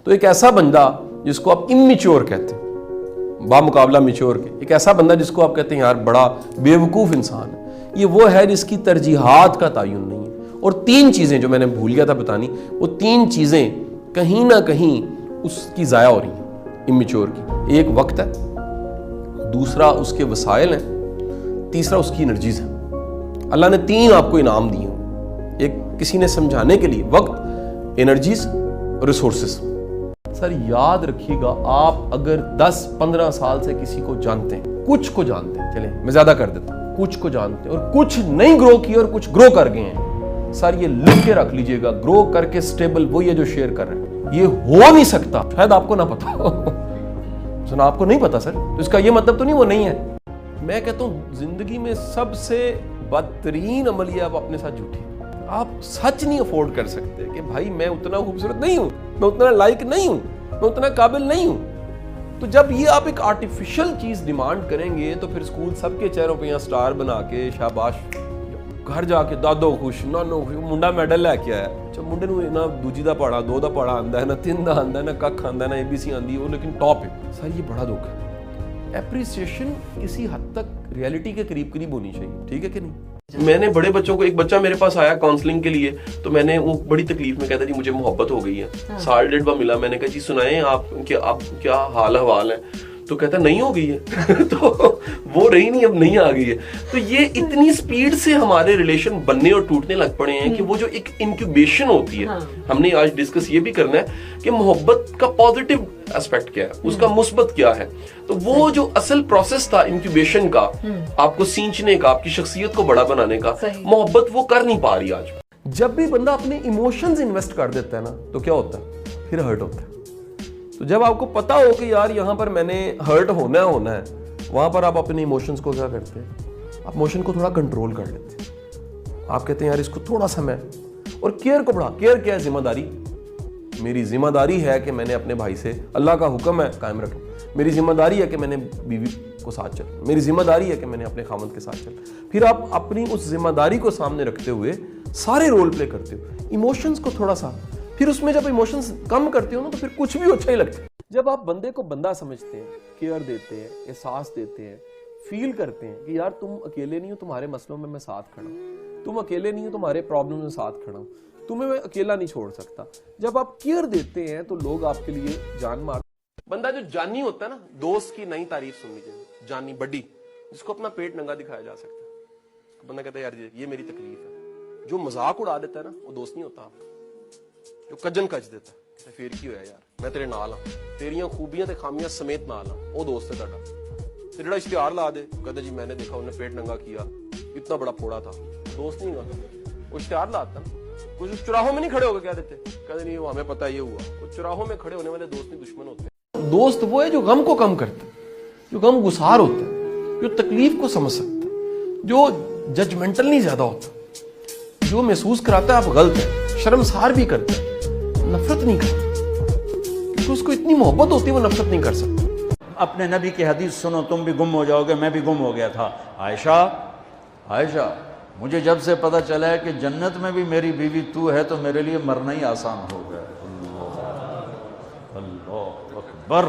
تو ایک ایسا بندہ جس کو آپ امیچور کہتے ہیں، بامقابلہ میچور کے، ایک ایسا بندہ جس کو آپ کہتے ہیں یار بڑا بیوقوف انسان ہے، یہ وہ ہے جس کی ترجیحات کا تعین نہیں ہے۔ اور 3 چیزیں جو میں نے بھول گیا تھا بتانی، وہ 3 چیزیں کہیں نہ کہیں اس کی ضائع ہو رہی ہیں امیچور کی۔ ایک وقت ہے، دوسرا اس کے وسائل ہیں، تیسرا اس کی انرجیز ہیں۔ اللہ نے 3 آپ کو انعام دیے ہیں، ایک کسی نے سمجھانے کے لیے وقت، انرجیز اور ریسورسز۔ سر یاد رکھیے گا، آپ اگر 10-15 سال سے کسی کو جانتے ہیں، کچھ کو جانتے ہیں، چلیں میں زیادہ کر دیتا ہوں، کچھ کو جانتے ہیں اور کچھ نہیں گرو کیے اور کچھ گرو کر گئے ہیں، سر یہ لکھ کے رکھ لیجئے گا، گرو کر کے سٹیبل وہی ہے جو شیئر کر رہے ہیں۔ یہ ہو نہیں سکتا، شاید آپ کو نہ پتا ہو، سنا آپ کو نہیں پتا سر، تو اس کا یہ مطلب تو نہیں وہ نہیں ہے۔ میں کہتا ہوں زندگی میں سب سے بدترین عمل یہ آپ اپنے ساتھ جھوٹے، آپ سچ نہیں افورڈ کر سکتے کہ بھائی میں اتنا خوبصورت نہیں ہوں، میں اتنا لائق نہیں ہوں، میں اتنا قابل نہیں ہوں۔ تو جب یہ آپ ایک آرٹیفیشل چیز ڈیمانڈ کریں گے تو پھر اسکول سب کے چہروں پہ یہاں سٹار بنا کے شاباش، گھر جا کے دادو خوش، نانو خوش، منڈا میڈل لے کے آیا، اچھا منڈے نو نہ دوجی دا پڑھا، 2 دا پڑھا آندا ہے، نہ 3 دا آندا ہے، نہ ککھ آندا ہے، نہ ABC آندی ہے، وہ لیکن ٹاپ ہے۔ سر یہ بڑا دکھ ہے۔ اپریسیشن کسی حد تک ریئلٹی کے قریب ہونی چاہیے، ٹھیک ہے کہ نہیں؟ میں نے بڑے بچوں کو، ایک بچہ میرے پاس آیا کاؤنسلنگ کے لیے، تو میں نے وہ بڑی تکلیف میں کہتا جی مجھے محبت ہو گئی ہے، 1.5 ملا، میں نے کہا جی سنائیں آپ کیا حال احوال ہے، تو کہتا نہیں ہو گئی ہے تو وہ رہی نہیں، اب نہیں آ گئی ہے۔ تو یہ اتنی سپیڈ سے ہمارے ریلیشن بننے اور ٹوٹنے لگ پڑے ہیں کہ وہ جو ایک انکیوبیشن ہوتی ہے، ہم نے آج ڈسکس یہ بھی کرنا ہے کہ محبت کا پازیٹیو اسپیکٹ کیا ہے، اس کا مثبت کیا ہے۔ تو وہ جو اصل پروسیس تھا انکیوبیشن کا، آپ کو سینچنے کا، آپ کی شخصیت کو بڑا بنانے کا، محبت وہ کر نہیں پا رہی آج۔ جب بھی بندہ اپنے ایموشنز انویسٹ کر دیتا ہے نا تو کیا ہوتا ہے، پھر ہرٹ ہوتا ہے۔ تو جب آپ کو پتا ہو کہ یار یہاں پر میں نے ہرٹ ہونا ہے، وہاں پر آپ اپنے ایموشنز کو کیا کرتے ہیں، آپ ایموشن کو تھوڑا کنٹرول کر لیتے ہیں، آپ کہتے ہیں یار اس کو تھوڑا سا میں، اور کیئر کو بڑھا، کیئر کیا ہے، ذمہ داری، میری ذمہ داری ہے کہ میں نے اپنے بھائی سے، اللہ کا حکم ہے قائم رکھوں، میری ذمہ داری ہے کہ میں نے بیوی کو ساتھ چل، میری ذمہ داری ہے کہ میں نے اپنے خامند کے ساتھ چل۔ پھر آپ اپنی اس ذمہ داری کو سامنے رکھتے ہوئے سارے رول پلے کرتے ہو، ایموشنز کو تھوڑا سا، پھر اس میں جب ایموشنز کم کرتے ہو نا تو پھر کچھ بھی اچھا ہی لگتا ہے۔ جب آپ بندے کو بندہ سمجھتے ہیں، کیئر دیتے ہیں، احساس دیتے ہیں، فیل کرتے ہیں کہ یار تم اکیلے نہیں ہو، تمہارے مسئلوں میں ساتھ کھڑا ہوں، تم اکیلے نہیں ہو، تمہارے پرابلم میں ساتھ کھڑا ہوں، تمہیں میں اکیلا نہیں چھوڑ سکتا، جب آپ کیئر دیتے ہیں تو لوگ آپ کے لیے جان مار۔ بندہ جو جانی ہوتا ہے نا، دوست کی نئی تعریف سننی چاہیے، جانی بڈی، جس کو اپنا پیٹ ننگا دکھایا جا سکتا ہے، بندہ کہتا ہے یار یہ میری تکلیف ہے۔ جو مذاق اڑا دیتا ہے نا وہ دوست نہیں ہوتا آپ کا، جو کجن کج دیتا ہے پھر کی ہویا یار میں تیرے نال ہاں، تیریاں خوبیاں تے خامیاں سمیت نال ہاں، وہ دوست ہے تہاڈا۔ پھر جڑا اشتہار لا دے، کہتا جی میں نے دیکھا انہوں نے پیٹ ننگا کیا، اتنا بڑا پھوڑا تھا، دوست نہیں ہوتا۔ وہ اشتہار لاتا نا، کچھ چراہوں میں نہیں کھڑے ہو کے کہہ دیتے، کہتے نہیں وہ ہمیں پتہ یہ ہوا، وہ چراہوں میں کھڑے ہونے والے دوست نہیں دشمن ہوتے ہیں۔ دوست وہ ہے جو غم کو کم کرتا ہے، جو غم گسار ہوتا ہے، جو تکلیف کو سمجھ سکتا ہے، جو ججمنٹل نہیں زیادہ ہوتا، جو محسوس کراتا ہے آپ غلط ہے، شرمسار بھی کرتا ہے، نفرت نہیں کرتا، کیونکہ اس کو اتنی محبت ہوتی ہے وہ نفرت نہیں کر سکتا۔ اپنے نبی کی حدیث سنو، تم بھی گم ہو جاؤ گے، میں بھی گم ہو گیا تھا۔ عائشہ مجھے جب سے پتہ چلا ہے کہ جنت میں بھی میری بیوی تو ہے تو میرے لیے مرنا ہی آسان ہو گیا۔ اللہ اکبر۔